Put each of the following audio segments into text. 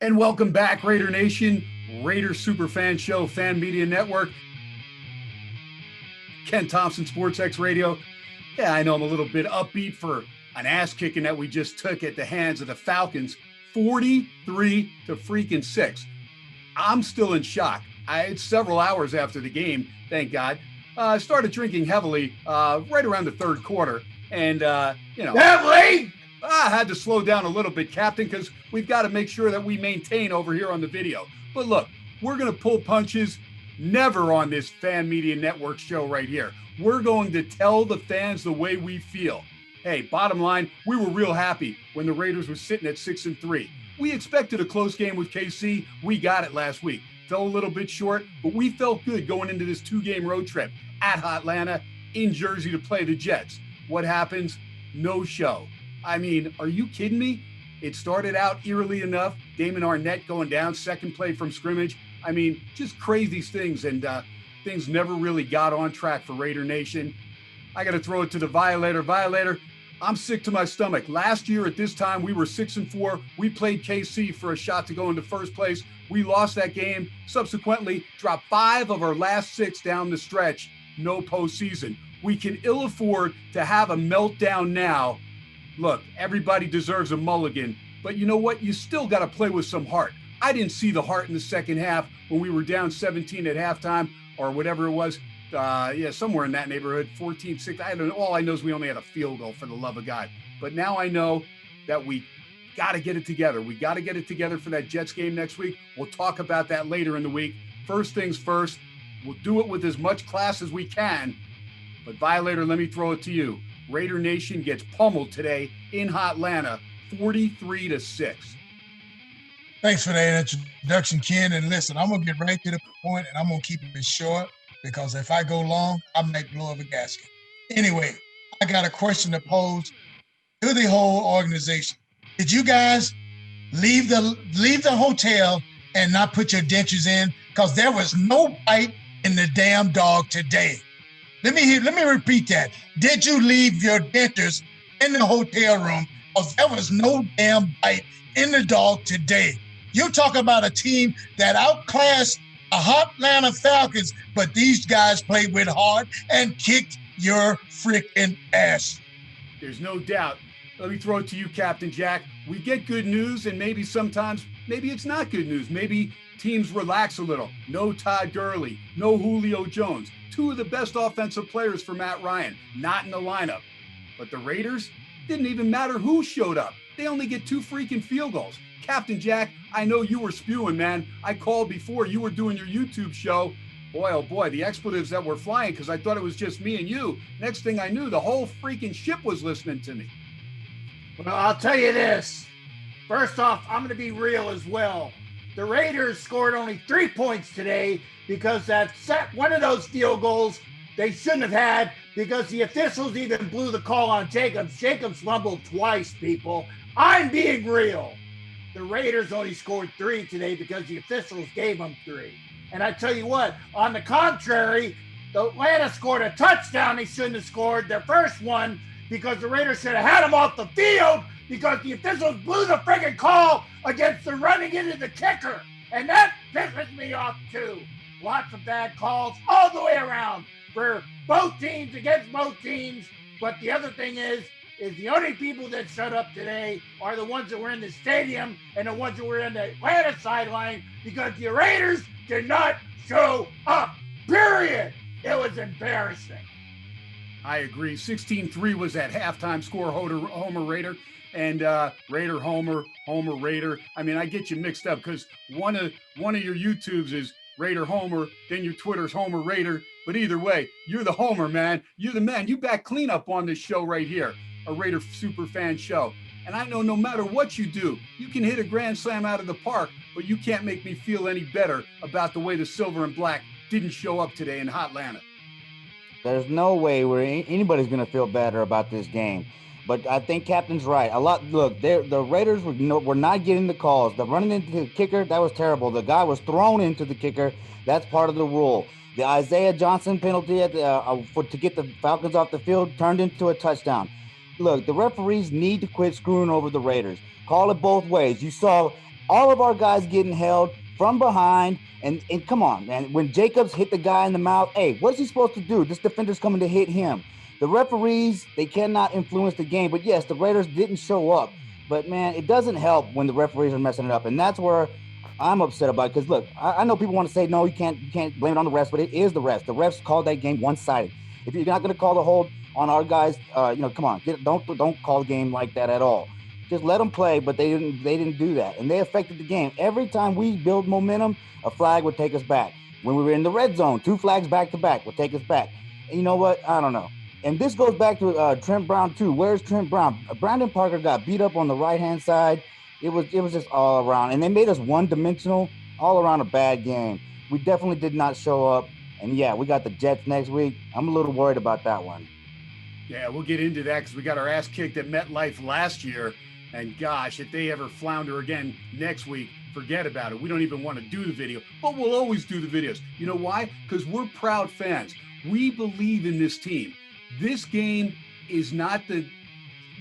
And welcome back, Raider Nation, Raider Superfan Show, Fan Media Network. Ken Thomson, SportsXradio. Yeah, I know I'm a little bit upbeat for an ass kicking that we just took at the hands of the Falcons, 43-6. I'm still in shock. It's several hours after the game, thank God. I started drinking heavily right around the third quarter. And, Heavily? I had to slow down a little bit, Captain, because we've got to make sure that we maintain over here on the video. But look, we're going to pull punches never on this Fan Media Network show right here. We're going to tell the fans the way we feel. Hey, bottom line, we were real happy when the Raiders were sitting at 6-3. We expected a close game with KC. We got it last week. Fell a little bit short, but we felt good going into this 2-game road trip at Atlanta, in Jersey to play the Jets. What happens? No show. I mean, are you kidding me? It started out eerily enough. Damon Arnett going down, second play from scrimmage. I mean, just crazy things, and things never really got on track for Raider Nation. I got to throw it to the Violator. Violator, I'm sick to my stomach. Last year at this time, we were 6-4. We played KC for a shot to go into first place. We lost that game. Subsequently, dropped 5 of our last 6 down the stretch. No postseason. We can ill afford to have a meltdown now. Look, everybody deserves a mulligan, but you know what? You still got to play with some heart. I didn't see the heart in the second half when we were down 17 at halftime or whatever it was. Somewhere in that neighborhood, 14-6. I don't know. All I know is we only had a field goal, for the love of God. But now I know that we got to get it together. We got to get it together for that Jets game next week. We'll talk about that later in the week. First things first, we'll do it with as much class as we can. But Violator, let me throw it to you. Raider Nation gets pummeled today in Atlanta, 43-6. Thanks for that introduction, Ken. And listen, I'm going to get right to the point, and I'm going to keep it short, because if I go long, I might blow up a gasket. Anyway, I got a question to pose to the whole organization. Did you guys leave the hotel and not put your dentures in? Because there was no bite in the damn dog today. Let me repeat that. Did you leave your dentures in the hotel room? Because there was no damn bite in the dog today. You talk about a team that outclassed the Atlanta Falcons, but these guys played with heart and kicked your freaking ass. There's no doubt. Let me throw it to you, Captain Jack. We get good news, and maybe sometimes it's not good news. Maybe teams relax a little. No Todd Gurley, no Julio Jones. 2 of the best offensive players for Matt Ryan, not in the lineup. But the Raiders, didn't even matter who showed up. They only get 2 freaking field goals. Captain Jack, I know you were spewing, man. I called before you were doing your YouTube show. Boy, oh boy, the expletives that were flying, because I thought it was just me and you. Next thing I knew, the whole freaking ship was listening to me. Well, I'll tell you this. First off, I'm going to be real as well. The Raiders scored only 3 points today because one of those field goals they shouldn't have had, because the officials even blew the call on Jacobs. Jacobs fumbled twice, people. I'm being real. The Raiders only scored 3 today because the officials gave them 3. And I tell you what, on the contrary, the Atlanta scored a touchdown they shouldn't have scored, their first one, because the Raiders should have had them off the field because the officials blew the friggin' call against the running into the kicker. And that pisses me off too. Lots of bad calls all the way around for both teams, against both teams. But the other thing is the only people that shut up today are the ones that were in the stadium and the ones that were in the Atlanta sideline, because the Raiders did not show up, period. It was embarrassing. I agree. 16-3 was that halftime score, Homer Raider. And Raider Homer, Homer Raider. I mean, I get you mixed up because one of your YouTubes is Raider Homer, then your Twitter's Homer Raider. But either way, you're the Homer, man. You're the man. You back clean up on this show right here, a Raider super fan show. And I know no matter what you do, you can hit a grand slam out of the park, but you can't make me feel any better about the way the silver and black didn't show up today in Atlanta. There's no way where anybody's going to feel better about this game. But I think Captain's right. The Raiders were not getting the calls. The running into the kicker, that was terrible. The guy was thrown into the kicker. That's part of the rule. The Isaiah Johnson penalty to get the Falcons off the field turned into a touchdown. Look, the referees need to quit screwing over the Raiders. Call it both ways. You saw All of our guys getting held from behind. And come on, man. When Jacobs hit the guy in the mouth, hey, what's he supposed to do? This defender's coming to hit him. The referees, they cannot influence the game. But yes, the Raiders didn't show up. But man, it doesn't help when the referees are messing it up. And that's where I'm upset about it. Because look, I know people want to say, no, you can't blame it on the refs, but it is the refs. The refs called that game one-sided. If you're not going to call the hold on our guys, come on, don't call the game like that at all. Just let them play, but they didn't do that, and they affected the game. Every time we build momentum, a flag would take us back. When we were in the red zone, 2 flags back to back would take us back. And you know what? I don't know. And this goes back to Trent Brown too. Where's Trent Brown? Brandon Parker got beat up on the right-hand side. It was just all around, and they made us one-dimensional, all around a bad game. We definitely did not show up. And yeah, we got the Jets next week. I'm a little worried about that one. Yeah, we'll get into that because we got our ass kicked at MetLife last year. And gosh, if they ever flounder again next week, forget about it. We don't even want to do the video, but we'll always do the videos. You know why? Because we're proud fans. We believe in this team. This game is not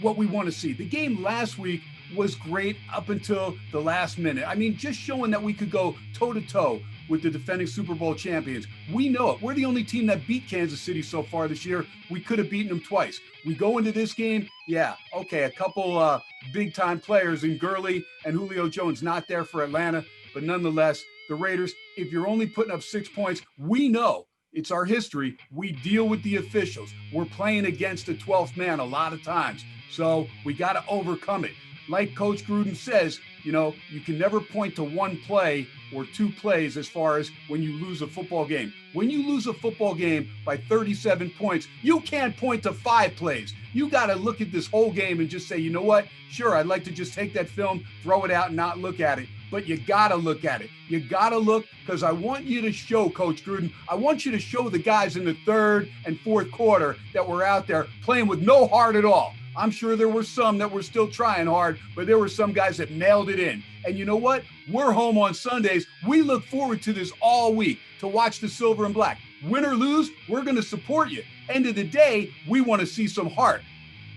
what we want to see. The game last week was great up until the last minute. I mean, just showing that we could go toe-to-toe with the defending Super Bowl champions. We know it. We're the only team that beat Kansas City so far this year. We could have beaten them twice. We go into this game, yeah, okay, a couple big-time players in Gurley and Julio Jones not there for Atlanta, but nonetheless, the Raiders, if you're only putting up 6 points, we know it's our history. We deal with the officials. We're playing against the 12th man a lot of times, so we got to overcome it. Like Coach Gruden says, you can never point to one play or 2 plays as far as when you lose a football game. When you lose a football game by 37 points, you can't point to 5 plays. You got to look at this whole game and just say, you know what? Sure, I'd like to just take that film, throw it out, and not look at it. But you got to look at it. You got to look because I want you to show, Coach Gruden, I want you to show the guys in the 3rd and 4th quarter that were out there playing with no heart at all. I'm sure there were some that were still trying hard, but there were some guys that nailed it in. And you know what? We're home on Sundays. We look forward to this all week to watch the silver and black. Win or lose, we're going to support you. End of the day, we want to see some heart.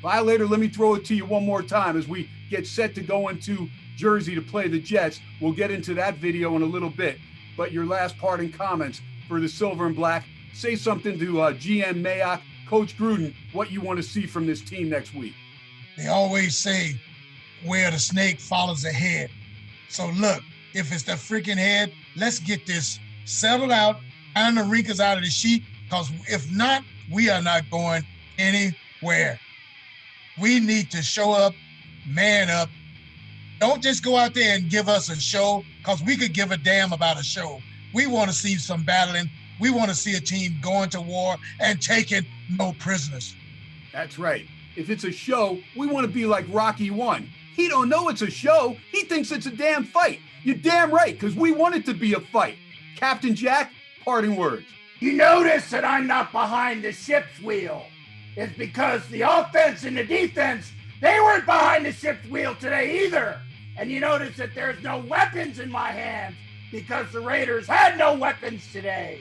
Violator, let me throw it to you one more time as we get set to go into Jersey to play the Jets. We'll get into that video in a little bit. But your last parting comments for the silver and black. Say something to GM Mayock, Coach Gruden, what you want to see from this team next week. They always say where the snake follows the head. So look, if it's the freaking head, let's get this settled out, iron the wrinkles out of the sheet, because if not, we are not going anywhere. We need to show up, man up. Don't just go out there and give us a show, because we could give a damn about a show. We want to see some battling. We want to see a team going to war and taking no prisoners. That's right. If it's a show, we want to be like Rocky 1. He don't know it's a show. He thinks it's a damn fight. You're damn right, because we want it to be a fight. Captain Jack, parting words. You notice that I'm not behind the ship's wheel. It's because the offense and the defense, they weren't behind the ship's wheel today either. And you notice that there's no weapons in my hands because the Raiders had no weapons today.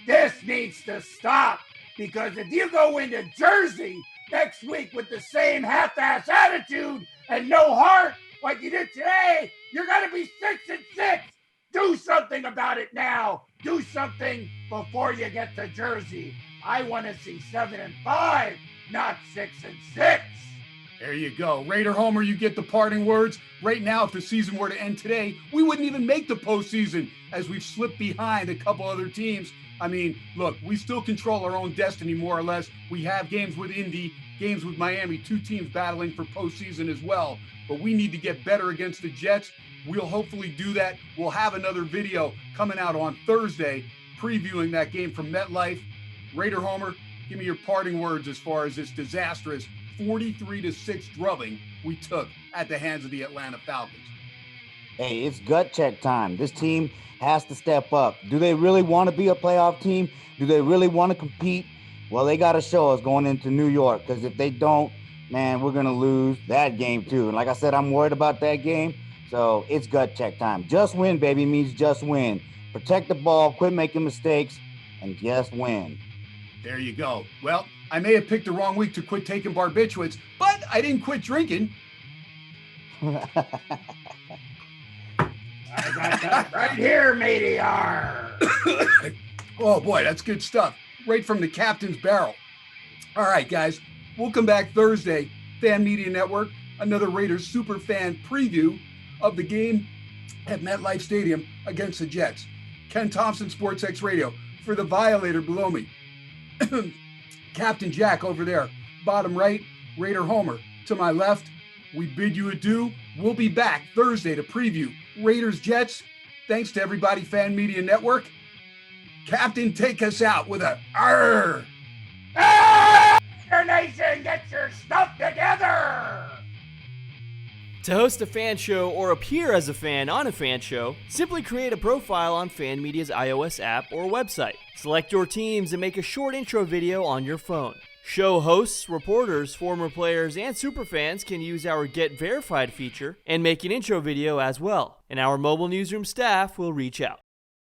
This needs to stop, because if you go into Jersey next week with the same half-ass attitude and no heart like you did today, you're going to be 6-6. Do something about it now. Do something before you get to Jersey. I want to see 7-5, not 6-6. There you go. Raider Homer, you get the parting words. Right now, if the season were to end today, we wouldn't even make the postseason as we've slipped behind a couple other teams. I mean, look, we still control our own destiny more or less. We have games with Indy, games with Miami, 2 teams battling for postseason as well. But we need to get better against the Jets. We'll hopefully do that. We'll have another video coming out on Thursday previewing that game from MetLife. Raider Homer, give me your parting words as far as this disastrous 43-6 drubbing we took at the hands of the Atlanta Falcons. Hey, it's gut check time. This team has to step up. Do they really want to be a playoff team? Do they really want to compete? Well, they got to show us going into New York, because if they don't, man, we're going to lose that game too. And like I said, I'm worried about that game. So it's gut check time. Just win, baby, means just win. Protect the ball, quit making mistakes, and just win. There you go. Well, I may have picked the wrong week to quit taking barbiturates, but I didn't quit drinking. I got that right here, matey. Oh boy, that's good stuff. Right from the captain's barrel. All right, guys, we'll come back Thursday. Fan Media Network, another Raiders super fan preview of the game at MetLife Stadium against the Jets. Ken Thomson, SportsXradio, for the Violator below me. Captain Jack over there, bottom right, Raider Homer. To my left, we bid you adieu. We'll be back Thursday to preview Raiders Jets. Thanks to everybody, Fan Media Network. Captain, take us out with a arr. Your nation, get your stuff together. To host a fan show or appear as a fan on a fan show, simply create a profile on Fan Media's iOS app or website. Select your teams and make a short intro video on your phone. Show hosts, reporters, former players, and superfans can use our Get Verified feature and make an intro video as well, and our mobile newsroom staff will reach out.